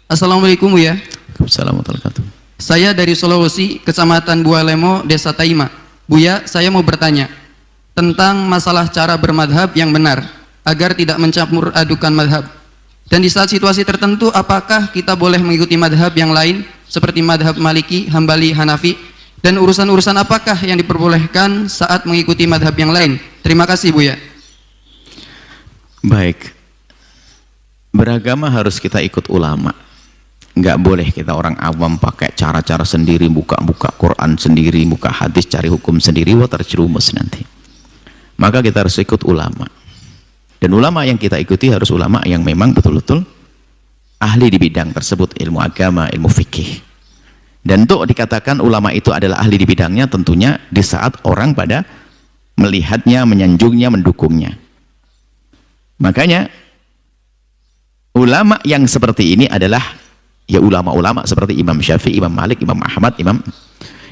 Assalamualaikum Buya. Assalamualaikum warahmatullahi wabarakatuh. Saya dari Sulawesi, Kecamatan Bualemo, Desa Taima. Buya, saya mau bertanya tentang masalah cara bermadhab yang benar agar tidak mencampur adukan madhab. Dan di saat situasi tertentu, apakah kita boleh mengikuti madhab yang lain seperti madhab Maliki, Hambali, Hanafi? Dan urusan-urusan apakah yang diperbolehkan saat mengikuti madhab yang lain? Terima kasih Buya. Baik, beragama harus kita ikut ulama. Nggak boleh kita orang awam pakai cara-cara sendiri, buka-buka Quran sendiri, buka hadis, cari hukum sendiri, wah terjerumus nanti. Maka kita harus ikut ulama. Dan ulama yang kita ikuti harus ulama yang memang betul-betul ahli di bidang tersebut, ilmu agama, ilmu fikih. Dan untuk dikatakan ulama itu adalah ahli di bidangnya, tentunya di saat orang pada melihatnya, menyanjungnya, mendukungnya. Makanya ulama yang seperti ini adalah ya ulama-ulama seperti Imam Syafi'i, Imam Malik, Imam Ahmad,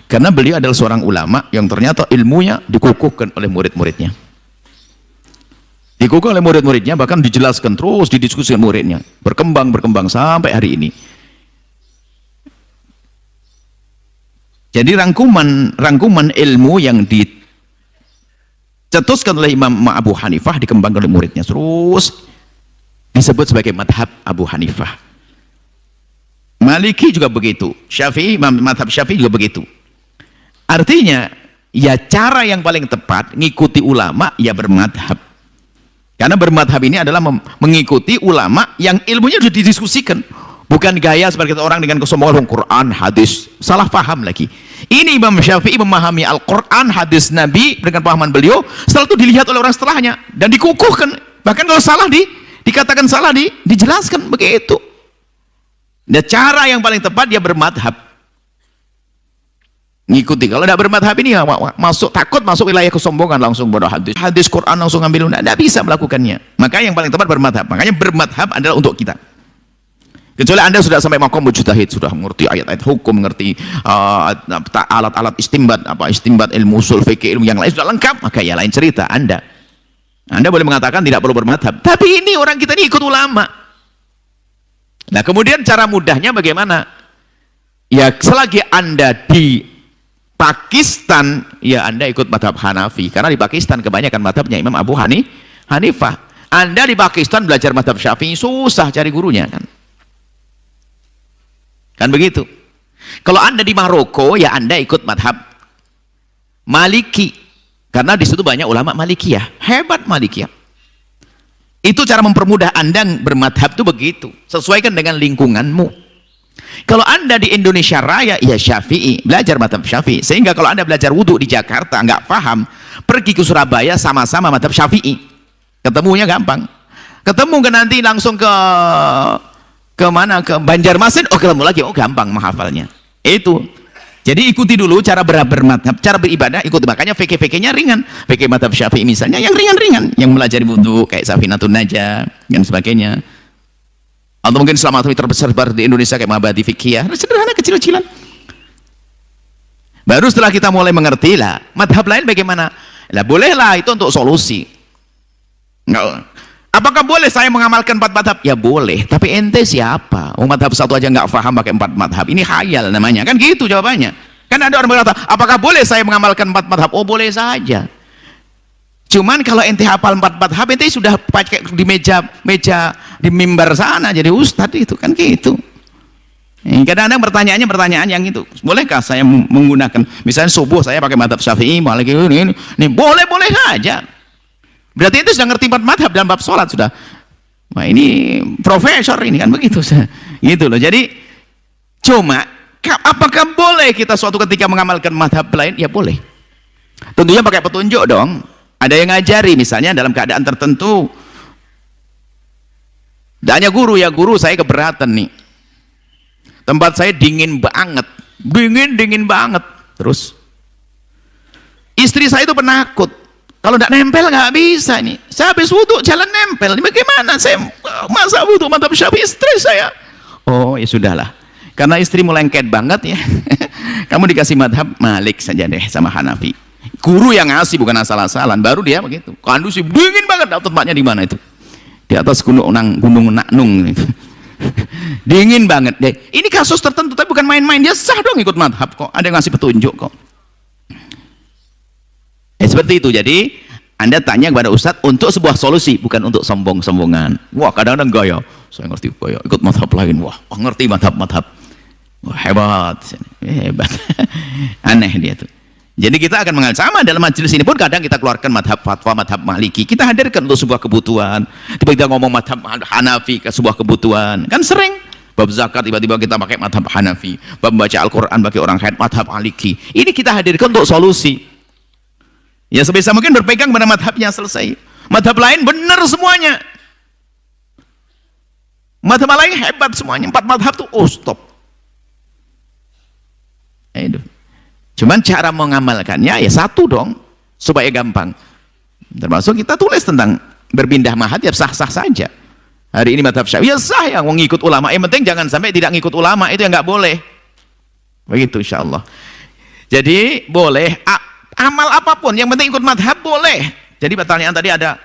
karena beliau adalah seorang ulama yang ternyata ilmunya dikukuhkan oleh murid-muridnya. Dikukuh oleh murid-muridnya, bahkan dijelaskan terus, didiskusikan muridnya, berkembang sampai hari ini. Jadi rangkuman ilmu yang dicetuskan oleh Imam Abu Hanifah dikembangkan oleh muridnya, terus disebut sebagai madhab Abu Hanifah. Maliki juga begitu, Syafi'i, madhab Syafi'i juga begitu. Artinya ya cara yang paling tepat ngikuti ulama ya bermadhab. Karena bermadhab ini adalah mengikuti ulama yang ilmunya sudah didiskusikan, bukan gaya seperti orang dengan kesombongan Quran, hadis, salah paham lagi. Ini Imam Syafi'i memahami Al-Quran, hadis Nabi dengan pahaman beliau, setelah itu dilihat oleh orang setelahnya dan dikukuhkan, bahkan kalau salah dikatakan salah, dijelaskan begitu. Dan cara yang paling tepat dia bermadhab, ngikuti. Kalau tidak bermadhab ini takut masuk wilayah kesombongan, langsung bodoh hadis Quran langsung ambil, tidak bisa melakukannya. Maka yang paling tepat bermadhab. Makanya bermadhab adalah untuk kita. Kecuali anda sudah sampai makom mujtahid, sudah mengerti ayat-ayat hukum, mengerti alat-alat istimbat, ilmu usul fikih, ilmu yang lain sudah lengkap, maka ya lain cerita. Anda boleh mengatakan tidak perlu bermadhab. Tapi ini orang kita ini ikut ulama. Nah kemudian cara mudahnya bagaimana? Ya selagi anda di Pakistan, ya anda ikut madhab Hanafi, karena di Pakistan kebanyakan madhabnya Imam Abu Hanifah. Anda di Pakistan belajar madhab Syafi'i, susah cari gurunya kan begitu. Kalau anda di Maroko, ya anda ikut madhab Maliki, karena di situ banyak ulama Malikiyah, hebat Malikiyah. Itu cara mempermudah anda bermadhab itu begitu, sesuaikan dengan lingkunganmu. Kalau anda di Indonesia Raya, ya Syafi'i, belajar madhab Syafi'i. Sehingga kalau anda belajar wudhu di Jakarta nggak paham, pergi ke Surabaya sama-sama madhab Syafi'i, ketemunya gampang. Ketemu ke nanti langsung ke mana, ke Banjarmasin, ketemu lagi, gampang menghafalnya. Itu jadi ikuti dulu cara bermadhab, cara beribadah ikuti. Makanya fikih-fikihnya ringan, fikih madhab Syafi'i misalnya yang ringan-ringan, yang melajari wudhu kayak Safinatun Najah dan sebagainya. Atau mungkin selama terbesar di Indonesia kayak Mabadi Fikih, sederhana, kecil-kecilan. Baru setelah kita mulai mengerti lah madhab lain bagaimana, lah bolehlah itu untuk solusi. Enggak. Apakah boleh saya mengamalkan 4 madhab? Ya boleh, tapi ente siapa? Madhab satu aja nggak paham pakai 4 madhab, ini khayal namanya, kan gitu jawabannya. Kan ada orang berkata, apakah boleh saya mengamalkan 4 madhab? Oh boleh saja. Cuman kalau ente hafal 4 madhab, ente sudah pakai di meja di mimbar sana jadi ustadz, itu kan gitu. Kadang-kadang pertanyaan yang itu, bolehkah saya menggunakan, misalnya subuh saya pakai madhab Syafi'i, Maliki, ini boleh saja. Berarti itu sudah ngerti 4 madhab dalam bab sholat sudah. Wah ini profesor ini kan begitu, gitu loh. Jadi cuma apakah boleh kita suatu ketika mengamalkan madhab lain? Ya boleh. Tentunya pakai petunjuk dong. Ada yang ngajari misalnya dalam keadaan tertentu. Hanya guru, ya guru saya keberatan nih. Tempat saya dingin banget, dingin banget. Terus istri saya itu penakut. Kalau tidak nempel nggak bisa nih. Saya habis wudhu jalan nempel. Ini bagaimana? Saya masa wudhu madhab Syafi'i, istri saya. Oh ya sudahlah. Karena istrimu lengket banget ya. Kamu dikasih madhab Malik saja deh sama Hanafi. Guru yang ngasih, bukan asal-asalan. Baru dia begitu. Kondusif, dingin banget. Tempatnya di mana itu? Di atas gunung Naknung. Dingin banget deh. Ini kasus tertentu tapi bukan main-main, dia sah dong ikut madhab kok, ada yang ngasih petunjuk kok. Seperti itu. Jadi Anda tanya kepada Ustadz untuk sebuah solusi, bukan untuk sombong-sombongan. Wah, kadang-kadang gaya, saya ngerti gaya, ikut madhab lain. Wah, ngerti madhab-madhab. Wah, hebat. Hebat. Aneh dia tuh. Jadi kita akan mengalami sama dalam majelis ini pun kadang kita keluarkan madhab fatwa, madhab maliki. Kita hadirkan untuk sebuah kebutuhan. Tiba-tiba ngomong madhab Hanafi ke sebuah kebutuhan. Kan sering. Bab zakat tiba-tiba kita pakai madhab Hanafi. Bab baca Al-Quran bagi orang haid madhab maliki. Ini kita hadirkan untuk solusi. Ya sebisa mungkin berpegang pada madhabnya, selesai. Madhab lain benar semuanya. Madhab lain hebat semuanya. 4 madhab tuh stop. Aduh. Cuman cara mengamalkannya ya satu dong, supaya gampang. Termasuk kita tulis tentang berpindah madhab, ya sah-sah saja. Hari ini madhab Syafi'i, ya sah yang mengikut ulama. Yang penting jangan sampai tidak ngikut ulama, itu yang nggak boleh. Begitu insya Allah. Jadi boleh amal apapun, yang penting ikut madhab boleh. Jadi pertanyaan tadi ada,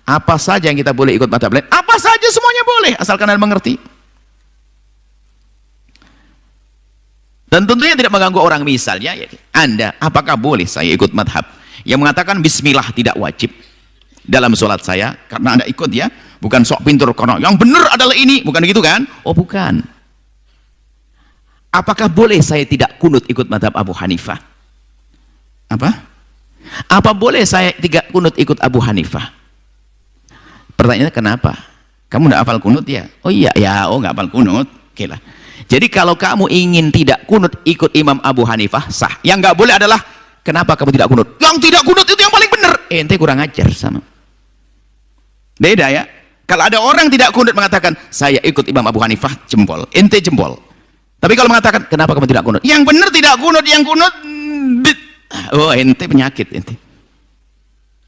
apa saja yang kita boleh ikut madhab lain? Apa saja semuanya boleh, asalkan Anda mengerti. Dan tentunya tidak mengganggu orang. Misalnya ya, Anda, apakah boleh saya ikut madhab yang mengatakan bismillah tidak wajib dalam sholat saya, karena Anda ikut ya, bukan sok pintur karena yang benar adalah ini, bukan gitu kan? Oh bukan. Apakah boleh saya tidak kunut ikut madhab Abu Hanifah? Apa boleh saya tidak kunut ikut Abu Hanifah? Pertanyaannya kenapa? Kamu tidak hafal kunut ya? Oh iya, ya, oh nggak hafal kunut. Oke lah. Jadi kalau kamu ingin tidak kunut ikut Imam Abu Hanifah, sah. Yang nggak boleh adalah, kenapa kamu tidak kunut? Yang tidak kunut itu yang paling benar. Ente kurang ajar sama. Beda ya. Kalau ada orang tidak kunut mengatakan, saya ikut Imam Abu Hanifah, jempol. Ente jempol. Tapi kalau mengatakan, kenapa kamu tidak kunut? Yang benar tidak kunut, yang kunut, oh ente penyakit ente.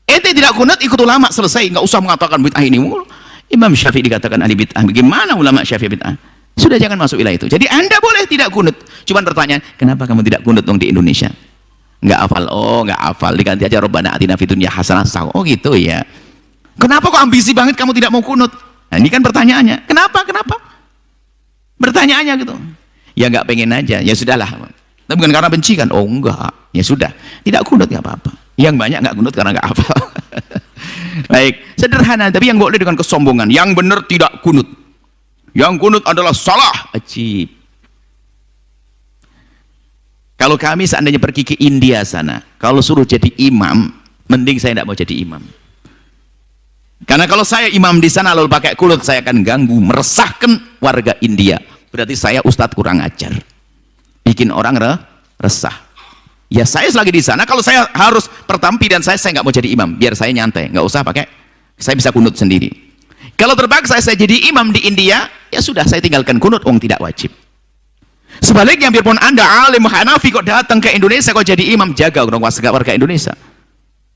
Ente tidak kunut, ikut ulama, selesai. Nggak usah mengatakan bid'ah ini. Imam Syafi'i dikatakan ahli bid'ah. Bagaimana ulama Syafi'i bid'ah? Sudah, jangan masuk wilayah itu. Jadi Anda boleh tidak kunut. Cuman pertanyaan, kenapa kamu tidak kunut dong di Indonesia? Nggak hafal. Oh, nggak hafal. Diganti aja Rabbana atina fid dunya hasanah. Oh gitu ya. Kenapa kok ambisi banget kamu tidak mau kunut? Nah, ini kan pertanyaannya. Kenapa? Bertanyaannya gitu. Ya nggak pengen aja. Ya sudahlah. Tapi bukan karena benci kan? Oh enggak. Ya sudah. Tidak kunut nggak apa-apa. Yang banyak nggak kunut karena nggak hafal. Baik. Sederhana. Tapi yang boleh dengan kesombongan. Yang benar tidak kunut. Yang kunut adalah salah. Ajib. Kalau kami seandainya pergi ke India sana, kalau suruh jadi imam, mending saya tidak mau jadi imam. Karena kalau saya imam di sana lalu pakai kunut, saya akan ganggu, meresahkan warga India. Berarti saya ustadz kurang ajar, bikin orang resah. Ya saya selagi di sana, kalau saya harus pertampi dan saya nggak mau jadi imam, biar saya nyantai, nggak usah pakai, saya bisa kunut sendiri. Kalau terpaksa saya jadi imam di India, ya sudah, saya tinggalkan kunut, tidak wajib. Sebaliknya, biarpun Anda alim Hanafi kok datang ke Indonesia kok jadi imam, jaga dong warga Indonesia.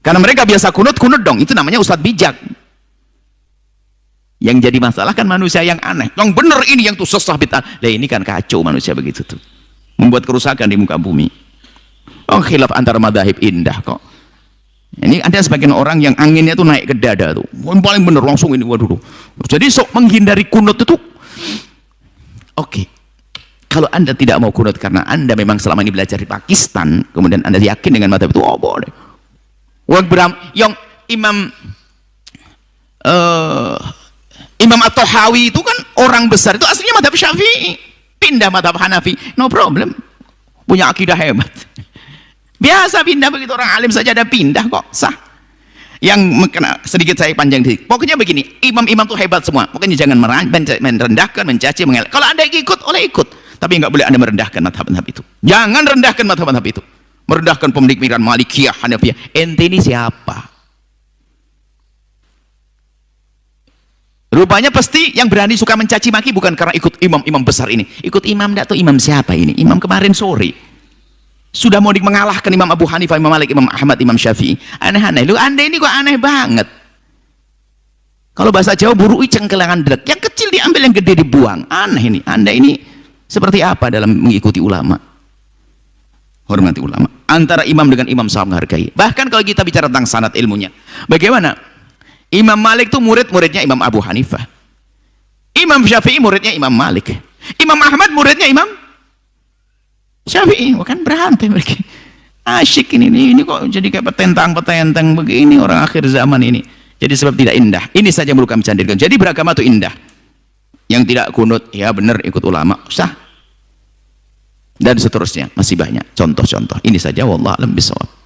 Karena mereka biasa kunut dong, itu namanya ustadz bijak. Yang jadi masalah kan manusia yang aneh. Yang benar ini yang tuh sesah bid'ah. Nah, ini kan kacau manusia begitu tuh. Membuat kerusakan di muka bumi. Oh, khilaf antara madhahib indah kok. Ini ada sebagian orang yang anginnya tuh naik ke dada tuh. Yang paling benar langsung ini waduh. Jadi sok menghindari kunut itu. Oke. Kalau Anda tidak mau kunut karena Anda memang selama ini belajar di Pakistan, kemudian Anda yakin dengan madhab itu, oh boleh. Yang Imam At-Tahawi itu kan orang besar, itu aslinya madhab Syafi'i, pindah madhab Hanafi, no problem, punya akidah hebat. Biasa pindah begitu, orang alim saja ada pindah kok, sah. Yang sedikit saya panjang dikit. Pokoknya begini, imam-imam itu hebat semua. Pokoknya jangan merendahkan, mencaci, mengelak. Kalau Anda ikut, oleh ikut. Tapi nggak boleh Anda merendahkan madhab-madhab itu. Jangan rendahkan madhab-madhab itu. Merendahkan pemikiran Malikiyah, Hanafiyah. Ente ini siapa? Rupanya pasti yang berani suka mencaci maki bukan karena ikut imam-imam besar ini. Ikut imam enggak tuh, imam siapa ini? Imam kemarin sore. Sudah mau mengalahkan Imam Abu Hanifah, Imam Malik, Imam Ahmad, Imam Syafi'i. Aneh-aneh. Lu Anda ini kok aneh banget. Kalau bahasa Jawa, burui cengkelangan delek. Yang kecil diambil, yang gede dibuang. Aneh ini. Anda ini seperti apa dalam mengikuti ulama? Hormati ulama. Antara imam dengan imam sama menghargai. Bahkan kalau kita bicara tentang sanad ilmunya. Bagaimana? Imam Malik itu murid-muridnya Imam Abu Hanifah. Imam Syafi'i muridnya Imam Malik. Imam Ahmad muridnya Imam Syafi'i. Bukan berantem mereka. Asyik ini kok jadi kayak petentang-petentang begini orang akhir zaman ini. Jadi sebab tidak indah. Ini saja yang perlu kami candirkan. Jadi beragama itu indah. Yang tidak kunut, ya benar ikut ulama, sah. Dan seterusnya, masih banyak contoh-contoh. Ini saja, wallahu a'lam bishawab.